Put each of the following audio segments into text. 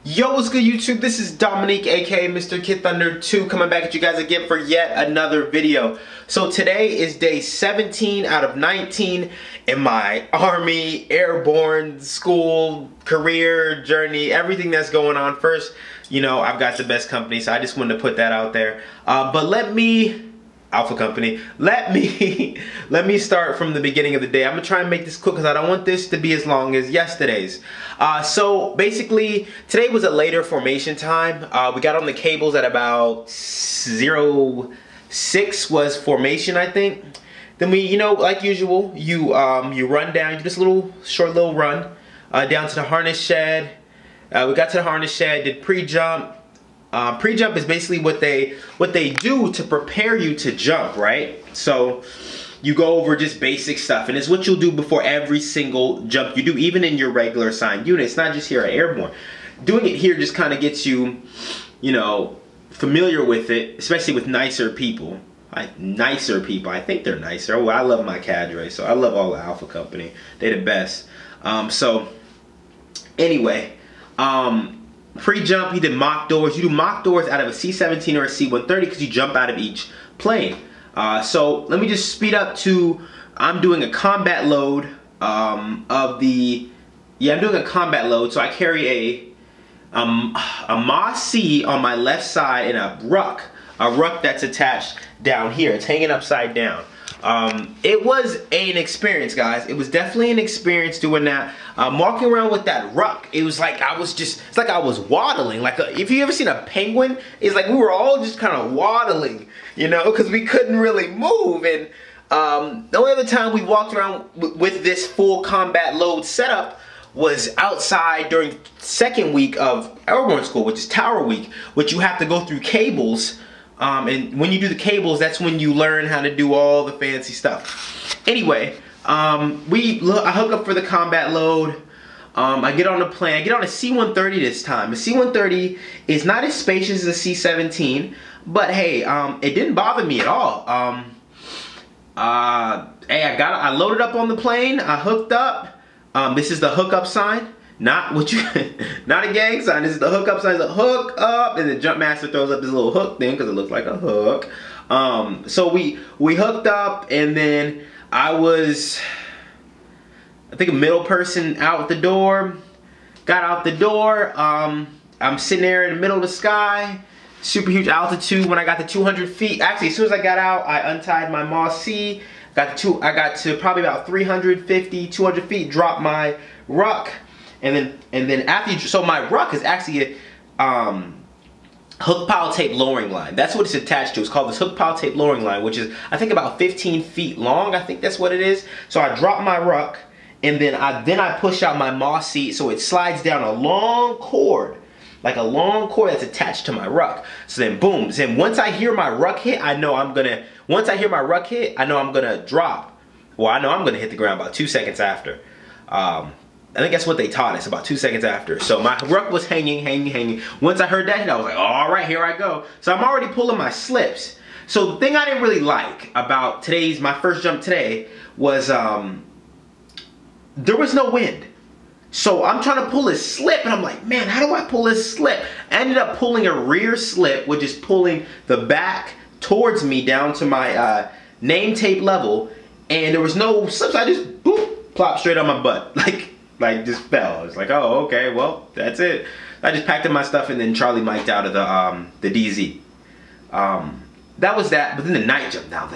Yo, what's good YouTube? This is Dominique, aka Mr. Kid Thunder 2, coming back at you guys again for yet another video. So today is day 17 out of 19 in my Army, Airborne, school, career, journey, everything that's going on. First, you know, I've got the best company, so I just wanted to put that out there. But let me... Alpha Company. Let me start from the beginning of the day. I'm gonna try and make this quick because I don't want this to be as long as yesterday's. So basically, today was a later formation time. We got on the cables at about 06 was formation, I think. Then we, you know, like usual, you run down, you do this short little run down to the harness shed. We got to the harness shed, did pre-jump. Pre-jump is basically what they do to prepare you to jump, right? So you go over just basic stuff, and it's what you'll do before every single jump you do, even in your regular assigned unit. It's not just here at Airborne. Doing it here just kind of gets you, you know, familiar with it, especially with nicer people. Nicer people. I think they're nicer. Oh, I love my cadre, so I love all the Alpha Company. They're the best. So anyway, pre-jump, you did mock doors. You do mock doors out of a C-17 or a C-130 because you jump out of each plane. So let me just speed up to, I'm doing a combat load I'm doing a combat load. So I carry a Moss C on my left side and a ruck that's attached down here. It's hanging upside down. It was an experience, guys. It was definitely an experience doing that. Walking around with that ruck, it was like it's like I was waddling. Like if you ever seen a penguin, it's like we were all just kind of waddling, you know, because we couldn't really move. And the only other time we walked around with this full combat load setup was outside during second week of Airborne school, which is Tower Week, which you have to go through cables. And when you do the cables, that's when you learn how to do all the fancy stuff. Anyway, I hook up for the combat load. I get on the plane. I get on a C-130 this time. A C-130 is not as spacious as a C-17, but hey, it didn't bother me at all. Hey, I loaded up on the plane. I hooked up. This is the hookup sign. Not a gang sign. This is the hookup sign. It's a hook up, and the jump master throws up this little hook thing because it looks like a hook. So we hooked up, and then I think a middle person out the door. Got out the door. I'm sitting there in the middle of the sky, super huge altitude. When I got to 200 feet, actually as soon as I got out, I untied my Moss C. I got to probably about 350, 200 feet. Dropped my ruck. And then after so my ruck is actually a hook pile tape lowering line. That's what it's attached to. It's called this hook pile tape lowering line, which is I think about 15 feet long. I think that's what it is. So I drop my ruck, and then I push out my Moss seat, so it slides down a long cord, like a long cord that's attached to my ruck. So then boom. Then once I hear my ruck hit, I know I'm gonna. Once I hear my ruck hit, I know I'm gonna drop. Well, I know I'm gonna hit the ground about 2 seconds after. I think that's what they taught us, about 2 seconds after. So my ruck was hanging. Once I heard that, I was like, all right, here I go. So I'm already pulling my slips. So the thing I didn't really like about my first jump today was there was no wind. So I'm trying to pull a slip, and I'm like, man, how do I pull this slip? I ended up pulling a rear slip, which is pulling the back towards me down to my name tape level, and there was no slips. I just boop, plopped straight on my butt, like just fell. I was like, oh, okay, well, that's it. I just packed up my stuff, and then Charlie mic'd out of the DZ. That was that. But then the night jump. Now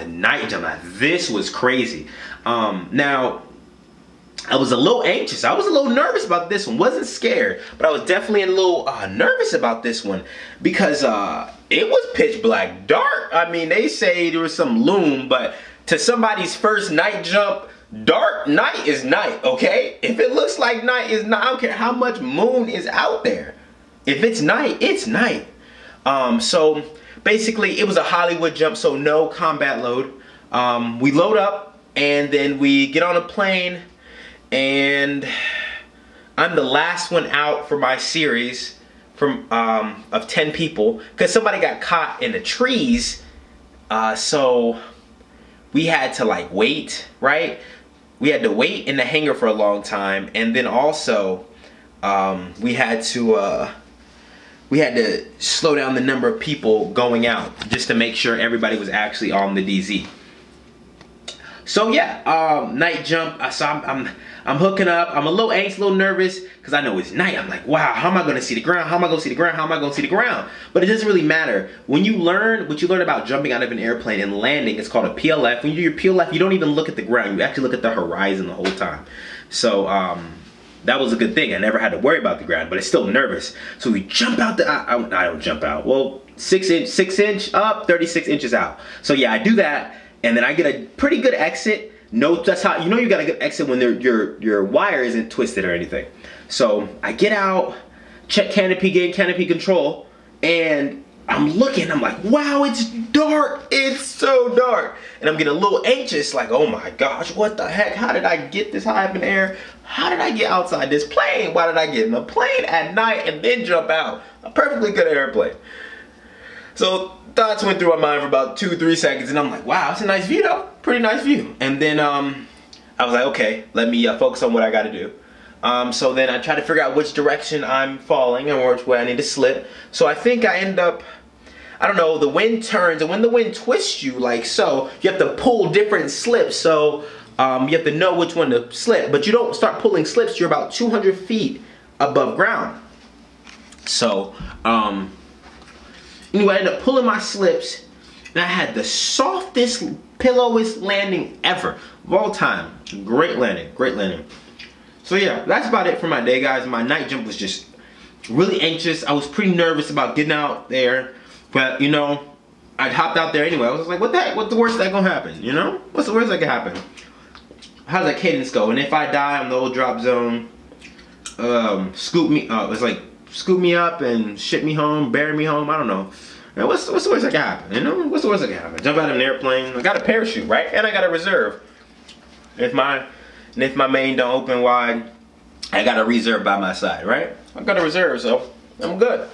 this was crazy. Now I was a little anxious. I was a little nervous about this one. Wasn't scared, but I was definitely a little nervous about this one because it was pitch black dark. I mean, they say there was some loom, but to somebody's first night jump, dark night is night, okay? If it looks like night is night, I don't care how much moon is out there. If it's night, it's night. So basically it was a Hollywood jump, so no combat load. We load up, and then we get on a plane, and I'm the last one out for my series of 10 people because somebody got caught in the trees. So we had to like wait, right? We had to wait in the hangar for a long time, and then also we had to we had to slow down the number of people going out just to make sure everybody was actually on the DZ. So yeah, night jump. So I'm hooking up. I'm a little anxious, a little nervous because I know it's night. I'm like, wow, how am I going to see the ground? How am I going to see the ground? How am I going to see the ground? But it doesn't really matter. When you learn what you learn about jumping out of an airplane and landing, it's called a PLF. When you do your PLF, you don't even look at the ground. You actually look at the horizon the whole time. So that was a good thing. I never had to worry about the ground, but it's still nervous. So we jump out the, I don't jump out. Well, 6 inch up, 36 inches out. So yeah, I do that. And then I get a pretty good exit. No, that's how you know you got a good exit when your wire isn't twisted or anything. So I get out, check canopy gain, canopy control, and I'm looking. I'm like, wow, it's dark. It's so dark, and I'm getting a little anxious. Like, oh my gosh, what the heck? How did I get this high up in the air? How did I get outside this plane? Why did I get in a plane at night and then jump out? A perfectly good airplane. So thoughts went through my mind for about 2-3 seconds, and I'm like, wow, it's a nice view though. Pretty nice view. And then I was like, okay, let me focus on what I gotta do. So then I try to figure out which direction I'm falling and which way I need to slip. So I think I end up, I don't know, the wind turns, and when the wind twists you like so, you have to pull different slips. So you have to know which one to slip, but you don't start pulling slips, you're about 200 feet above ground. So anyway, I ended up pulling my slips, and I had the softest, pillowest landing ever of all time. Great landing, great landing. So yeah, that's about it for my day, guys. My night jump was just really anxious. I was pretty nervous about getting out there, but you know, I hopped out there anyway. I was like, what the heck? What's the worst that gonna happen? You know, what's the worst that can happen? How's that cadence go? And if I die on the old drop zone, scoop me. It's like scoop me up and ship me home, bury me home. I don't know. Man, what's the worst that can happen? You know, what's the worst that can happen? Jump out of an airplane. I got a parachute, right? And I got a reserve. If my main don't open wide, I got a reserve by my side, right? I got a reserve, so I'm good.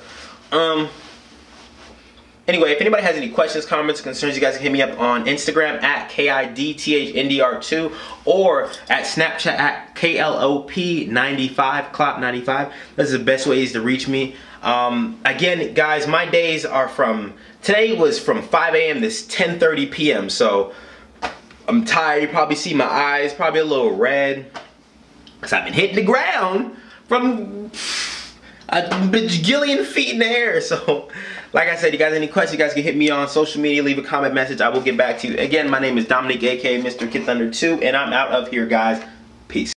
Anyway, if anybody has any questions, comments, concerns, you guys can hit me up on Instagram at KIDTHNDR2 or at Snapchat at KLOP95, Clop95. Those are the best ways to reach me. Again, guys, my days are today was from 5 a.m. to 10:30 p.m. So I'm tired. You probably see my eyes probably a little red because I've been hitting the ground from a bajillion feet in the air. So like I said, you guys have any questions, you guys can hit me on social media, leave a comment message, I will get back to you. Again, my name is Dominic, aka Mr. Kid Thunder 2, and I'm out of here, guys. Peace.